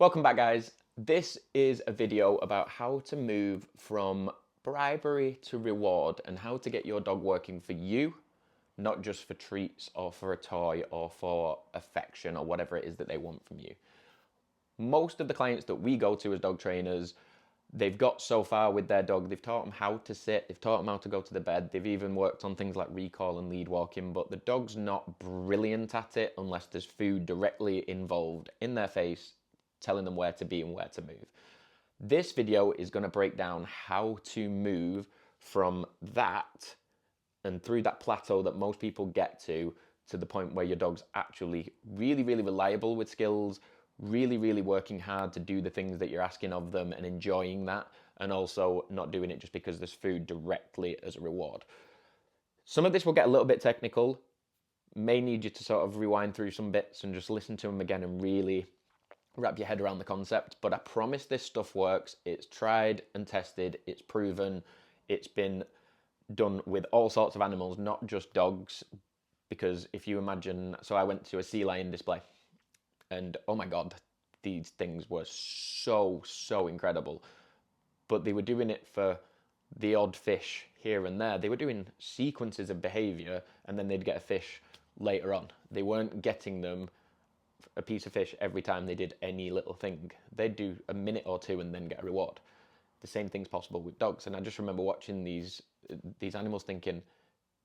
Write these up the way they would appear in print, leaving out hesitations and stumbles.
Welcome back, guys. This is a video about how to move from bribery to reward and how to get your dog working for you, not just for treats or for a toy or for affection or whatever it is that they want from you. Most of the clients that we go to as dog trainers, they've got so far with their dog, they've taught them how to sit, they've taught them how to go to the bed, they've even worked on things like recall and lead walking, but the dog's not brilliant at it unless there's food directly involved in their face, telling them where to be and where to move. This video is going to break down how to move from that and through that plateau that most people get to the point where your dog's actually really reliable with skills, really working hard to do the things that you're asking of them and enjoying that, and also not doing it just because there's food directly as a reward. Some of this will get a little bit technical, may need you to sort of rewind through some bits and just listen to them again and really wrap your head around the concept, but I promise this stuff works. It's tried and tested, it's proven, it's been done with all sorts of animals, not just dogs, because if you imagine, so I went to a sea lion display and oh my God, these things were so incredible, but they were doing it for the odd fish here and there. They were doing sequences of behavior and then they'd get a fish later on. They weren't getting them a piece of fish every time they did any little thing. They'd do a minute or two and then get a reward. The same thing's possible with dogs. And I just remember watching these animals thinking,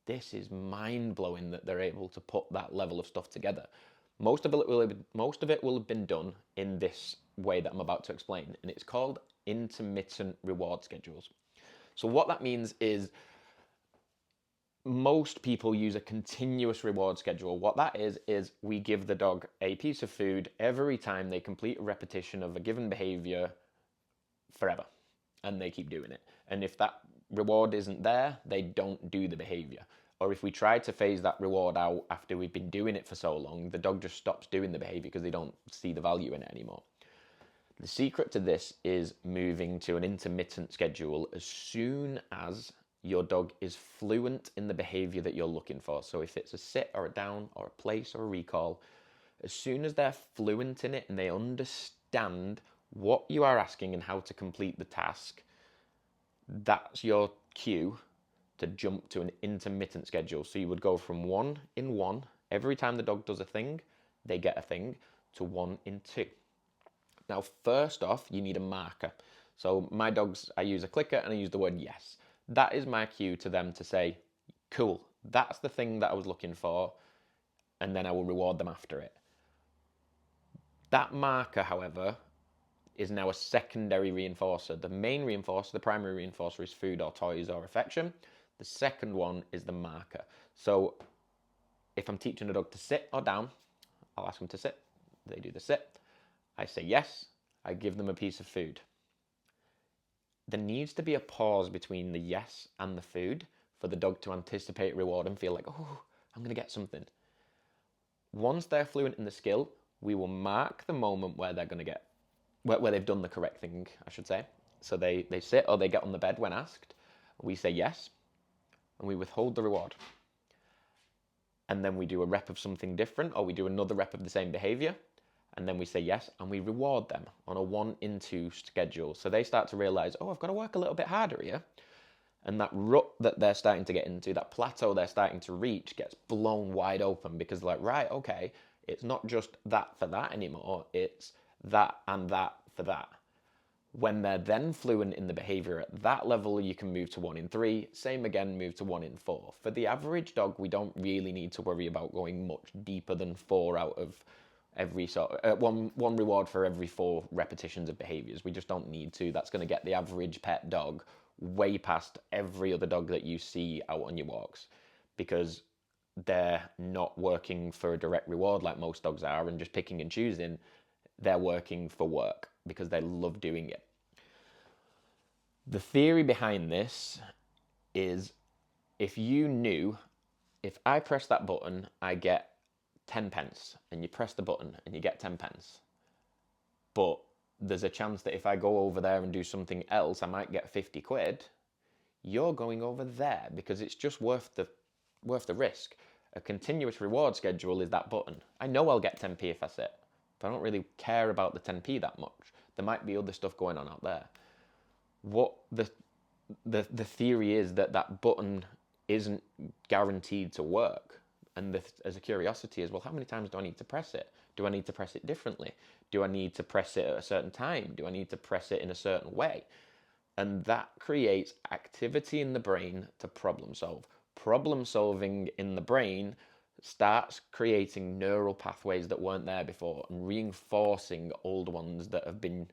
this is mind-blowing that they're able to put that level of stuff together. Most of it will have been done in this way that I'm about to explain, and it's called intermittent reward schedules. So what that means is most people use a continuous reward schedule. What that is we give the dog a piece of food every time they complete a repetition of a given behavior forever, and they keep doing it. And if that reward isn't there, they don't do the behavior. Or if we try to phase that reward out after we've been doing it for so long, the dog just stops doing the behavior because they don't see the value in it anymore. The secret to this is moving to an intermittent schedule as soon as your dog is fluent in the behavior that you're looking for. So if it's a sit or a down or a place or a recall, as soon as they're fluent in it and they understand what you are asking and how to complete the task, that's your cue to jump to an intermittent schedule. So you would go from 1 in 1, every time the dog does a thing, they get a thing, to 1 in 2. Now, first off, you need a marker. So my dogs, I use a clicker and I use the word yes. That is my cue to them to say, cool, that's the thing that I was looking for, and then I will reward them after it. That marker, however, is now a secondary reinforcer. The main reinforcer, the primary reinforcer, is food or toys or affection. The second one is the marker. So if I'm teaching a dog to sit or down, I'll ask them to sit. They do the sit. I say yes. I give them a piece of food. There needs to be a pause between the yes and the food for the dog to anticipate reward and feel like, oh, I'm going to get something. Once they're fluent in the skill, we will mark the moment where they're going to get, where they've done the correct thing, I should say. So they sit or they get on the bed when asked. We say yes, and we withhold the reward. And then we do a rep of something different, or we do another rep of the same behavior. And then we say yes, and we reward them on a 1 in 2 schedule. So they start to realize, oh, I've got to work a little bit harder here. And that rut that they're starting to get into, that plateau they're starting to reach, gets blown wide open because they're like, right, okay, it's not just that for that anymore. It's that and that for that. When they're then fluent in the behavior at that level, you can move to 1 in 3. Same again, move to 1 in 4. For the average dog, we don't really need to worry about going much deeper than 4 out of every sort of, one reward for every 4 repetitions of behaviors. We just don't need to. That's going to get the average pet dog way past every other dog that you see out on your walks, because they're not working for a direct reward like most dogs are and just picking and choosing. They're working for work because they love doing it. The theory behind this is, if you knew, if I press that button, I get 10 pence, and you press the button and you get 10 pence. But there's a chance that if I go over there and do something else, I might get 50 quid. You're going over there because it's just worth the risk. A continuous reward schedule is that button. I know I'll get 10p if I sit. If I don't really care about the 10p that much, there might be other stuff going on out there. What the theory is that button isn't guaranteed to work. And as a curiosity is, well, how many times do I need to press it? Do I need to press it differently? Do I need to press it at a certain time? Do I need to press it in a certain way? And that creates activity in the brain to problem solve. Problem solving in the brain starts creating neural pathways that weren't there before and reinforcing old ones that have been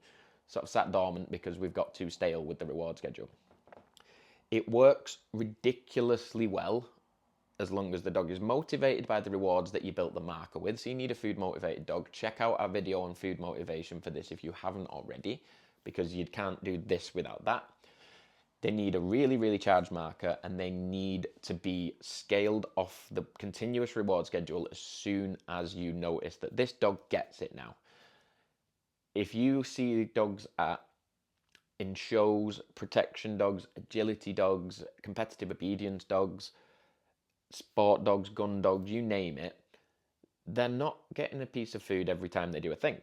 sort of sat dormant because we've got too stale with the reward schedule. It works ridiculously well as long as the dog is motivated by the rewards that you built the marker with. So you need a food motivated dog. Check out our video on food motivation for this if you haven't already, because you can't do this without that. They need a really, really charged marker, and they need to be scaled off the continuous reward schedule as soon as you notice that this dog gets it now. If you see dogs in shows, protection dogs, agility dogs, competitive obedience dogs, sport dogs, gun dogs, you name it, they're not getting a piece of food every time they do a thing.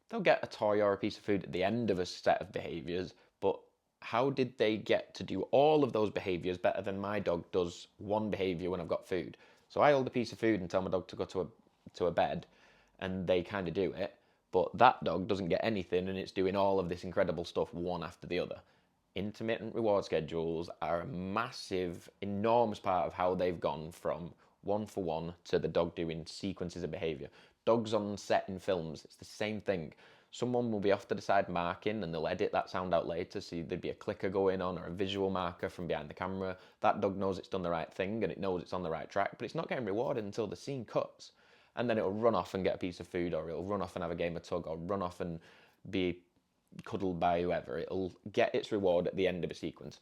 They'll get a toy or a piece of food at the end of a set of behaviors, but how did they get to do all of those behaviors better than my dog does one behavior when I've got food? So I hold a piece of food and tell my dog to go to a bed, and they kind of do it, but that dog doesn't get anything, and it's doing all of this incredible stuff one after the other. Intermittent reward schedules are a massive, enormous part of how they've gone from one for one to the dog doing sequences of behavior. Dogs on set in films, it's the same thing. Someone will be off to the side marking and they'll edit that sound out later, so there'd be a clicker going on or a visual marker from behind the camera. That dog knows it's done the right thing and it knows it's on the right track, but it's not getting rewarded until the scene cuts. And then it'll run off and get a piece of food, or it'll run off and have a game of tug, or run off and be cuddled by whoever. It'll get its reward at the end of a sequence.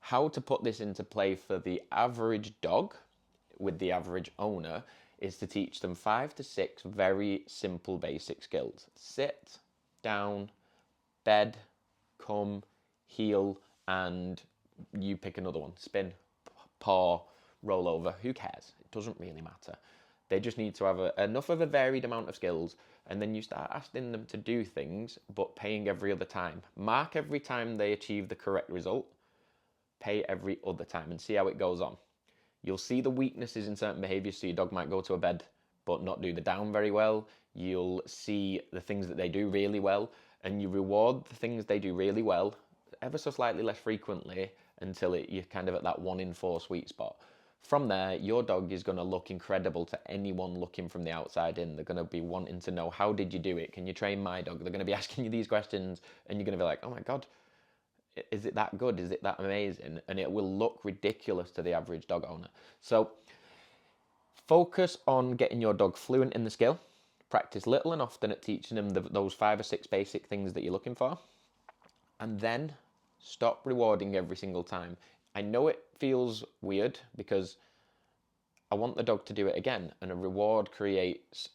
How to put this into play for the average dog with the average owner is to teach them 5 to 6 very simple basic skills. Sit, down, bed, come, heel, and you pick another one. Spin, paw, roll over. Who cares? It doesn't really matter. They just need to have enough of a varied amount of skills, and then you start asking them to do things, but paying every other time. Mark every time they achieve the correct result, pay every other time, and see how it goes on. You'll see the weaknesses in certain behaviors, so your dog might go to a bed but not do the down very well. You'll see the things that they do really well, and you reward the things they do really well ever so slightly less frequently until you're kind of at that 1 in 4 sweet spot. From there, your dog is going to look incredible to anyone looking from the outside in. They're going to be wanting to know, how did you do it? Can you train my dog? They're going to be asking you these questions, and you're going to be like, oh my God, is it that good? Is it that amazing? And it will look ridiculous to the average dog owner. So focus on getting your dog fluent in the skill. Practice little and often at teaching them those 5 or 6 basic things that you're looking for. And then stop rewarding every single time. I know it feels weird because I want the dog to do it again, and a reward creates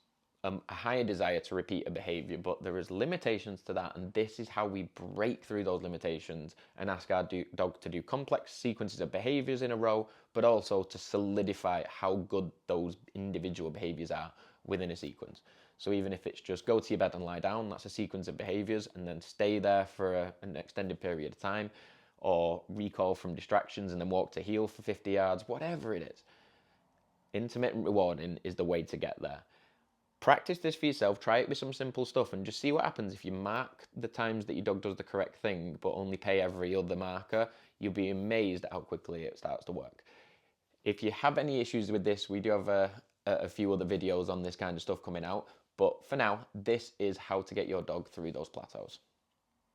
a higher desire to repeat a behavior, but there is limitations to that, and this is how we break through those limitations and ask our dog to do complex sequences of behaviors in a row, but also to solidify how good those individual behaviors are within a sequence. So even if it's just go to your bed and lie down, that's a sequence of behaviors, and then stay there for an extended period of time, or recall from distractions and then walk to heel for 50 yards, whatever it is. Intermittent rewarding is the way to get there. Practice this for yourself, try it with some simple stuff, and just see what happens. If you mark the times that your dog does the correct thing, but only pay every other marker, you'll be amazed at how quickly it starts to work. If you have any issues with this, we do have a few other videos on this kind of stuff coming out, but for now, this is how to get your dog through those plateaus.